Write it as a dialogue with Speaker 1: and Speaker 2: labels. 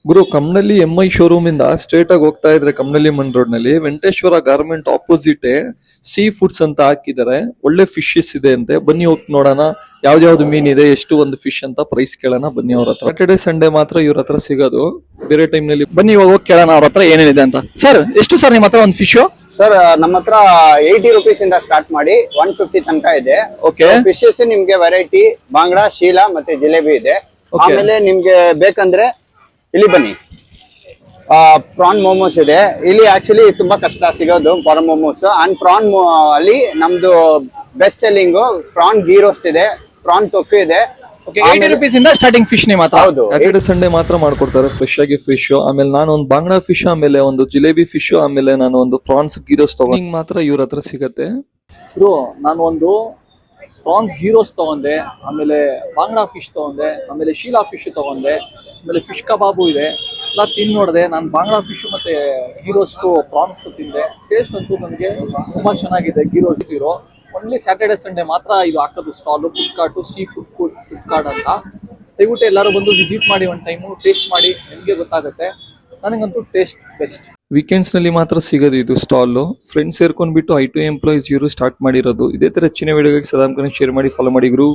Speaker 1: ಗುರು Kammanahalli MI showroom ಇಂದ straight ಆಗಿ ಹೋಗ್ತಾ ಇದ್ರೆ ಕಮ್ನಳ್ಳಿ ಮನ್ ರೋಡ್ ನಲ್ಲಿ Venkateshwara garment opposite sea foods ಅಂತ ಹಾಕಿದ್ದಾರೆ. ಒಳ್ಳೆ ಫಿಶಸ್ ಇದೆ ಅಂತೆ, ಬನ್ನಿ ಹೋಗಿ ನೋಡೋಣ ಯಾವ್ದು ಮೀನ್ ಇದೆ, ಎಷ್ಟು ಒಂದು ಫಿಶ್ ಅಂತ ಪ್ರೈಸ್ ಕೇಳೋಣ ಬನ್ನಿ ಅವ್ರ ಹತ್ರ. ಸಾಟರ್ಡೆ ಸಂಡೇ ಮಾತ್ರ ಇವ್ರ ಹತ್ರ ಸಿಗೋದು, ಬೇರೆ ಟೈಮ್ ನಲ್ಲಿ
Speaker 2: ಬನ್ನಿ ಇವಾಗ ಹೋಗಿ ಕೇಳೋಣ ಅವ್ರ ಹತ್ರ ಏನೇನಿದೆ ಅಂತ. ಸರ್ ಎಷ್ಟು ಸರ್ ನಿಮ್ಮ ಹತ್ರ ಒಂದು ಫಿಶ್?
Speaker 3: ಸರ್ ನಮ್ಮ ಹತ್ರ 80 rupees ಇಂದ ಸ್ಟಾರ್ಟ್ ಮಾಡಿ 150 ತನಕ ಇದೆ.
Speaker 2: ಓಕೆ.
Speaker 3: ಫಿಶಸ್ ನಿಮ್ಗೆ ವೆರೈಟಿ ಬಾಂಗ್ಡಾ, ಶೀಲಾ ಮತ್ತೆ ಜಿಲೇಬಿ ಇದೆ. ಆಮೇಲೆ ನಿಮ್ಗೆ ಬೇಕಂದ್ರೆ ಇಲ್ಲಿ ಬನ್ನಿ, ಪ್ರಾನ್ ಮೋಮೋಸ್ ಇದೆ. ಇಲ್ಲಿ ಆಕ್ಚುಲಿ ತುಂಬಾ ಕಷ್ಟ ಸಿಗೋದು ಪ್ರಾನ್ ಮೋಮೋಸ್. ಅಂಡ್ ಪ್ರಾನ್ ಅಲ್ಲಿ ನಮ್ದು best selling prawn ghee roast ಇದೆ, ಪ್ರಾನ್ ತೊಕ್ಕು ಇದೆ.
Speaker 2: 80 rupees ಇಂದ ಸ್ಟಾರ್ಟಿಂಗ್ ಫಿಶ್ ನಿಮ್ಮ ಹತ್ರ?
Speaker 3: ಹೌದು.
Speaker 1: ಸ್ಯಾಟರ್ಡೆ ಸಂಡೇ ಮಾತ್ರ ಮಾಡ್ಕೊಡ್ತಾರೆ ಫ್ರೆಶ್ ಆಗಿ ಫಿಶ್. ಆಮೇಲೆ ನಾನು ಒಂದು ಬಾಂಗ್ಡಾ ಫಿಶ್, ಆಮೇಲೆ ಒಂದು ಜಿಲೇಬಿ ಫಿಶ್, ಆಮೇಲೆ ನಾನು ಒಂದು ಪ್ರಾನ್ಸ್ ಗೀರೋಸ್ ತಗೊಂಡು ಮಾತ್ರ ಇವ್ರ ಹತ್ರ ಸಿಗತ್ತೆ.
Speaker 2: ನಾನು ಒಂದು ಪ್ರಾನ್ಸ್ ಗೀರೋಸ್ ತಗೊಂಡೆ, ಆಮೇಲೆ ಬಾಂಗ್ಡಾ ಫಿಶ್ ತಗೊಂಡೆ, ಆಮೇಲೆ ಶೀಲಾ ಫಿಶ್ ತಗೊಂಡೆ, ಆಮೇಲೆ ಫಿಶ್ ಕಬಾಬು ಇದೆ ಎಲ್ಲ ತಿಂದು ನೋಡಿದೆ. ನಾನು ಬಾಂಗ್ಡಾ ಫಿಶ್ ಮತ್ತೆ ಗೀರೋಸ್ಟು ಪ್ರಾನ್ಸ್ ತಿಂದೆ. ಟೇಸ್ಟ್ ಅಂತೂ ನನಗೆ ತುಂಬಾ ಚೆನ್ನಾಗಿದೆ. ಗೀರೋಸ್ ಇರೋ ಓನ್ಲಿ ಸ್ಯಾಟರ್ಡೆ ಸಂಡೇ ಮಾತ್ರ ಇದು ಹಾಕೋದು stall, food sea food cart ಅಂತ. ದಯವಿಟ್ಟು ಎಲ್ಲರೂ ಬಂದು ವಿಸಿಟ್ ಮಾಡಿ, ಒಂದು ಟೈಮು ಟೇಸ್ಟ್ ಮಾಡಿ, ನಿಮಗೆ ಗೊತ್ತಾಗುತ್ತೆ. ನನಗಂತೂ ಟೇಸ್ಟ್ ಬೆಸ್ಟ್.
Speaker 1: ವೀಕೆಂಡ್ಸ್ ನಲ್ಲಿ ಮಾತ್ರ ಸಿಗೋದು ಇದು ಸ್ಟಾಲ್. ಫ್ರೆಂಡ್ಸ್ ಸೇರ್ಕೊಂಡ್ಬಿಟ್ಟು I2 ಎಂಪ್ಲಾಯೀಸ್ ಇವರು ಸ್ಟಾರ್ಟ್ ಮಾಡಿರೋದು. ಇದೇ ತರ ಹೆಚ್ಚಿನ ವಿಡಿಯೋಗಾಗಿ ಸದಾಮ್ ಶೇರ್ ಮಾಡಿ, ಫಾಲೋ ಮಾಡಿ ಗುರು.